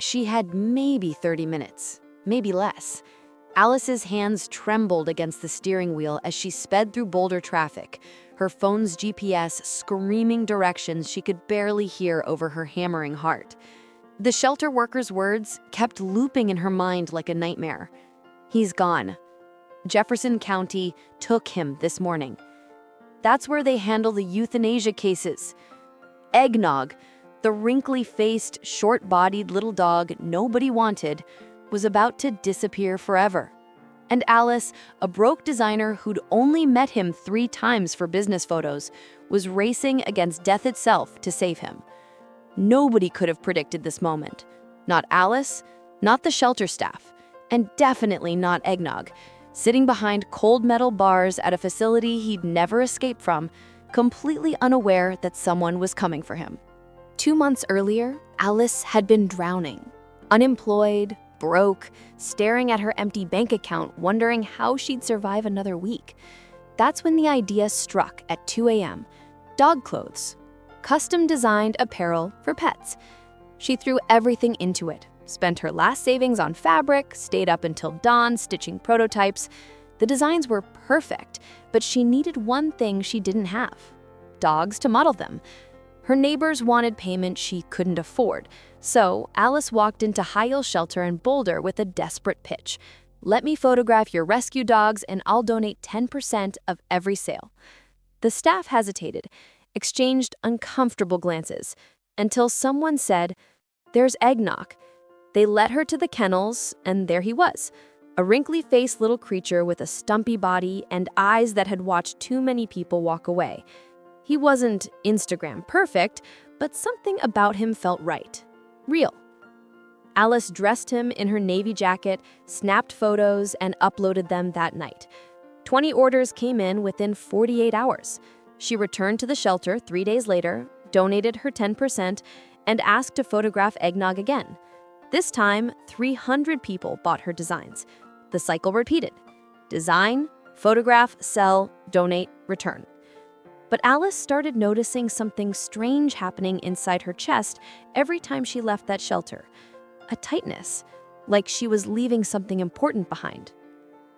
She had maybe 30 minutes, maybe less. Alice's hands trembled against the steering wheel as she sped through Boulder traffic, her phone's GPS screaming directions she could barely hear over her hammering heart. The shelter worker's words kept looping in her mind like a nightmare. He's gone. Jefferson County took him this morning. That's where they handle the euthanasia cases. Eggnog, the wrinkly-faced, short-bodied little dog nobody wanted, was about to disappear forever. And Alice, a broke designer who'd only met him 3 times for business photos, was racing against death itself to save him. Nobody could have predicted this moment. Not Alice, not the shelter staff, and definitely not Eggnog, sitting behind cold metal bars at a facility he'd never escaped from, completely unaware that someone was coming for him. 2 months earlier, Alice had been drowning, unemployed, broke, staring at her empty bank account, wondering how she'd survive another week. That's when the idea struck at 2 a.m. Dog clothes. Custom-designed apparel for pets. She threw everything into it, spent her last savings on fabric, stayed up until dawn stitching prototypes. The designs were perfect, but she needed one thing she didn't have: dogs to model them. Her neighbors wanted payment she couldn't afford, so Alice walked into High Shelter in Boulder with a desperate pitch. Let me photograph your rescue dogs and I'll donate 10% of every sale. The staff hesitated, exchanged uncomfortable glances, until someone said, "There's Eggnog." They led her to the kennels, and there he was, a wrinkly-faced little creature with a stumpy body and eyes that had watched too many people walk away. He wasn't Instagram perfect, but something about him felt right. Real. Alice dressed him in her navy jacket, snapped photos, and uploaded them that night. 20 orders came in within 48 hours. She returned to the shelter 3 days later, donated her 10%, and asked to photograph Eggnog again. This time, 300 people bought her designs. The cycle repeated. Design, photograph, sell, donate, return. But Alice started noticing something strange happening inside her chest every time she left that shelter. A tightness, like she was leaving something important behind.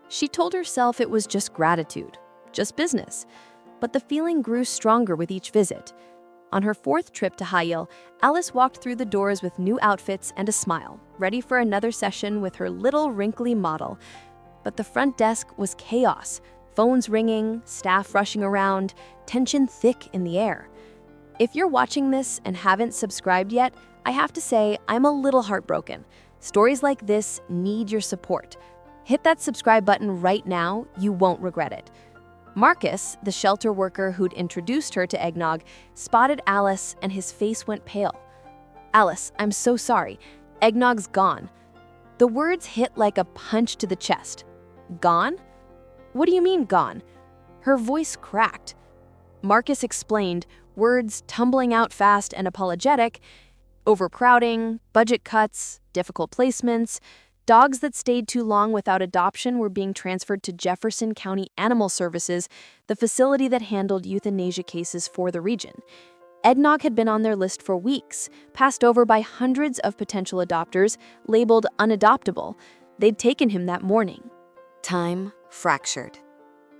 She told herself it was just gratitude, just business. But the feeling grew stronger with each visit. On her 4th trip to High, Alice walked through the doors with new outfits and a smile, ready for another session with her little wrinkly model. But the front desk was chaos. Phones ringing, staff rushing around, tension thick in the air. If you're watching this and haven't subscribed yet, I have to say I'm a little heartbroken. Stories like this need your support. Hit that subscribe button right now, you won't regret it. Marcus, the shelter worker who'd introduced her to Eggnog, spotted Alice and his face went pale. "Alice, I'm so sorry. Eggnog's gone." The words hit like a punch to the chest. Gone? What do you mean gone? Her voice cracked. Marcus explained, words tumbling out fast and apologetic. Overcrowding, budget cuts, difficult placements. Dogs that stayed too long without adoption were being transferred to Jefferson County Animal Services, the facility that handled euthanasia cases for the region. Eggnog had been on their list for weeks, passed over by hundreds of potential adopters, labeled unadoptable. They'd taken him that morning. Time fractured.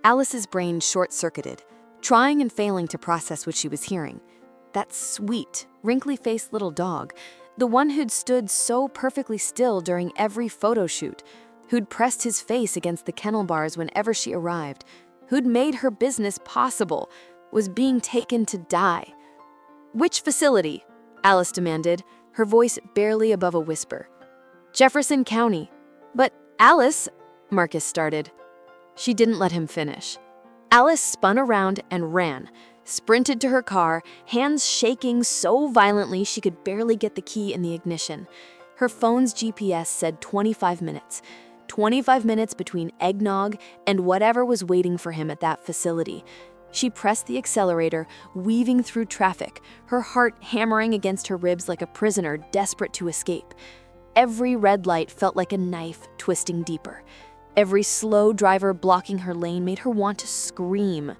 Alice's brain short-circuited, trying and failing to process what she was hearing. That sweet, wrinkly-faced little dog, the one who'd stood so perfectly still during every photo shoot, who'd pressed his face against the kennel bars whenever she arrived, who'd made her business possible, was being taken to die. "Which facility?" Alice demanded, her voice barely above a whisper. "Jefferson County." "But Alice," Marcus started. She didn't let him finish. Alice spun around and ran, sprinted to her car, hands shaking so violently she could barely get the key in the ignition. Her phone's GPS said 25 minutes. 25 minutes between Eggnog and whatever was waiting for him at that facility. She pressed the accelerator, weaving through traffic, her heart hammering against her ribs like a prisoner desperate to escape. Every red light felt like a knife twisting deeper. Every slow driver blocking her lane made her want to scream.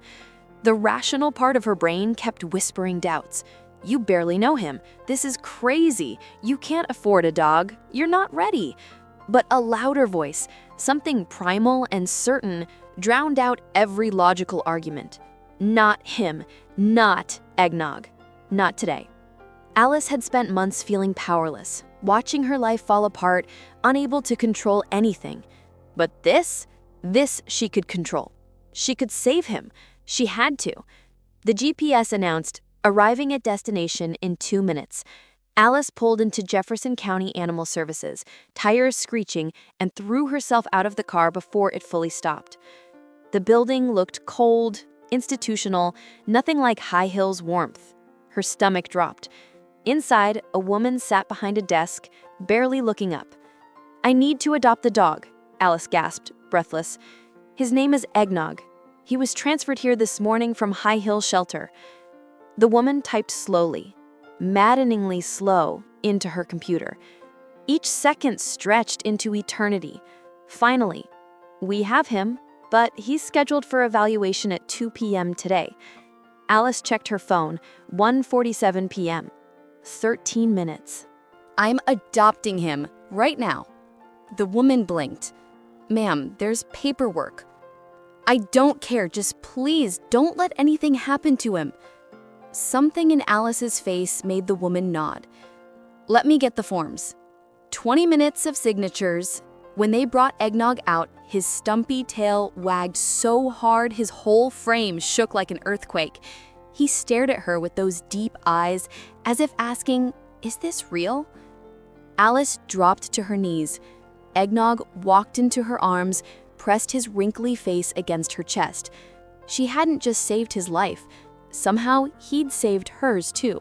The rational part of her brain kept whispering doubts. You barely know him. This is crazy. You can't afford a dog. You're not ready." But a louder voice, something primal and certain, drowned out every logical argument. Not him. Not Eggnog. Not today. Alice had spent months feeling powerless, watching her life fall apart, unable to control anything. But this she could control. She could save him. She had to. The GPS announced, arriving at destination in 2 minutes. Alice pulled into Jefferson County Animal Services, tires screeching, and threw herself out of the car before it fully stopped. The building looked cold, institutional, nothing like High Hill's warmth. Her stomach dropped. Inside, a woman sat behind a desk, barely looking up. "I need to adopt the dog," Alice gasped, breathless. "His name is Eggnog. He was transferred here this morning from High Hill Shelter." The woman typed slowly, maddeningly slow, into her computer. Each second stretched into eternity. Finally, "We have him, but he's scheduled for evaluation at 2 p.m. today." Alice checked her phone, 1:47 p.m. 13 minutes. "I'm adopting him, right now." The woman blinked. "Ma'am, there's paperwork." "I don't care, just please don't let anything happen to him." Something in Alice's face made the woman nod. "Let me get the forms." 20 minutes of signatures. When they brought Eggnog out, his stumpy tail wagged so hard his whole frame shook like an earthquake. He stared at her with those deep eyes, as if asking, "Is this real?" Alice dropped to her knees. Eggnog walked into her arms, pressed his wrinkly face against her chest. She hadn't just saved his life. Somehow, he'd saved hers too.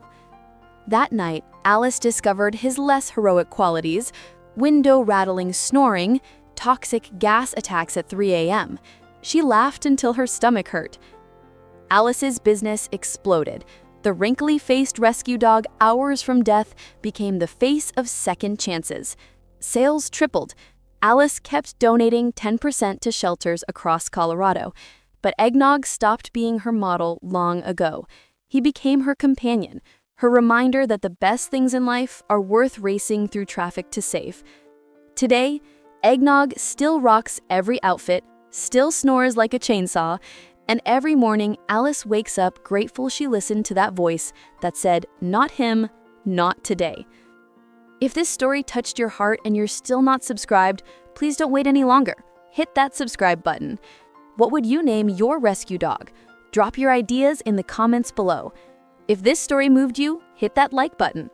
That night, Alice discovered his less heroic qualities: window-rattling snoring, toxic gas attacks at 3 a.m. She laughed until her stomach hurt. Alice's business exploded. The wrinkly-faced rescue dog, hours from death, became the face of second chances. Sales tripled. Alice kept donating 10% to shelters across Colorado. But Eggnog stopped being her model long ago. He became her companion, her reminder that the best things in life are worth racing through traffic to save. Today, Eggnog still rocks every outfit, still snores like a chainsaw, and every morning Alice wakes up grateful she listened to that voice that said, "Not him, not today." If this story touched your heart and you're still not subscribed, please don't wait any longer. Hit that subscribe button. What would you name your rescue dog? Drop your ideas in the comments below. If this story moved you, hit that like button.